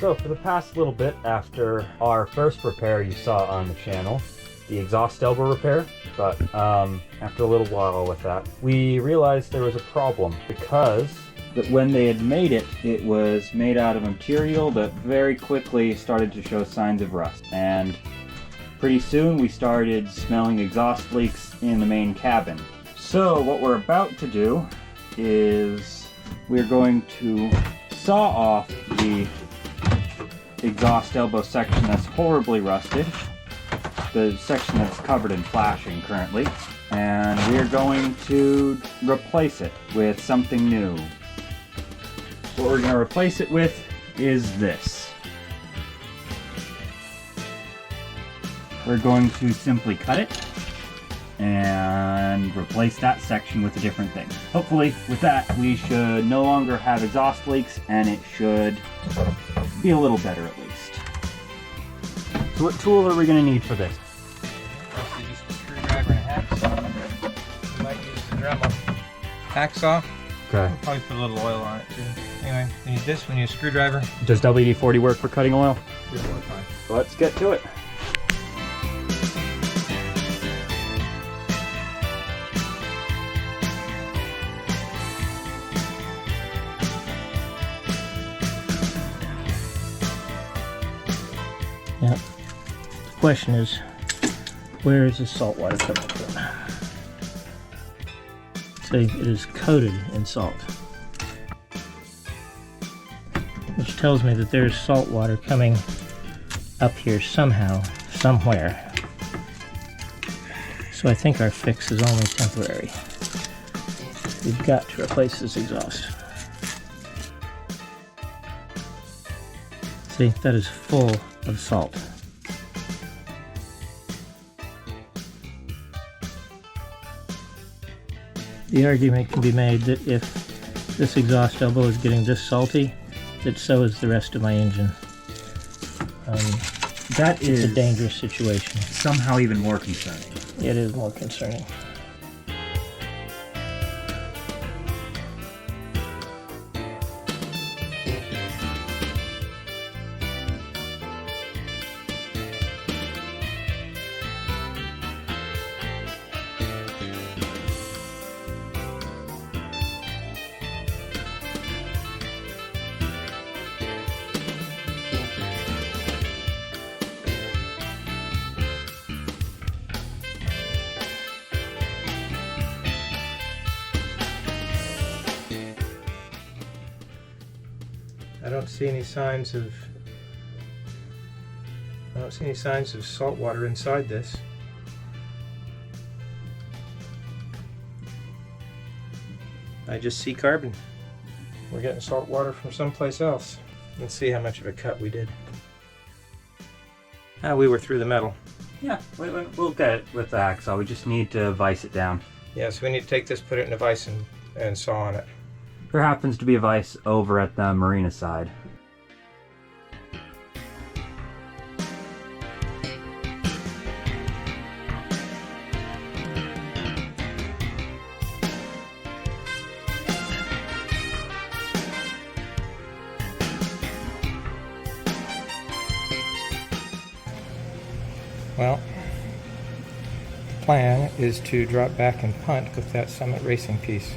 So for the past little bit after our first repair you saw on the channel, the exhaust elbow repair, but after a little while with that, we realized there was a problem because that when they had made it, it was made out of material that very quickly started to show signs of rust. And pretty soon we started smelling exhaust leaks in the main cabin. So what we're about to do is we're going to saw off the exhaust elbow section that's horribly rusted, the section that's covered in flashing currently, and we're going to replace it with something new. What we're going to replace it with is this. We're going to simply cut it and replace that section with a different thing. Hopefully with that we should no longer have exhaust leaks and it should be a little better at least. So what tool are we going to need for this? Mostly just a screwdriver and a hacksaw. You might use the Dremel hacksaw. Okay. We'll probably put a little oil on it too. Anyway, we need this, we need a screwdriver. Does WD-40 work for cutting oil? Yeah, fine. Let's get to it. Yep. The question is, where is the salt water coming from? See, it is coated in salt, which tells me that there's salt water coming up here somehow, somewhere. So I think our fix is only temporary. We've got to replace this exhaust. See, that is full of salt. The argument can be made that if this exhaust elbow is getting this salty, that so is the rest of my engine. That It's is a dangerous situation. somehow even more concerning. It is more concerning. I don't see any signs of salt water inside this. I just see carbon. We're getting salt water from someplace else. Let's see how much of a cut we did. We were through the metal. Yeah, we'll get it with the hacksaw. We just need to vise it down. Yeah, so we need to take this, put it in a vise, and saw on it. There happens to be a vise over at the marina side. Well, the plan is to drop back and punt with that Summit Racing piece.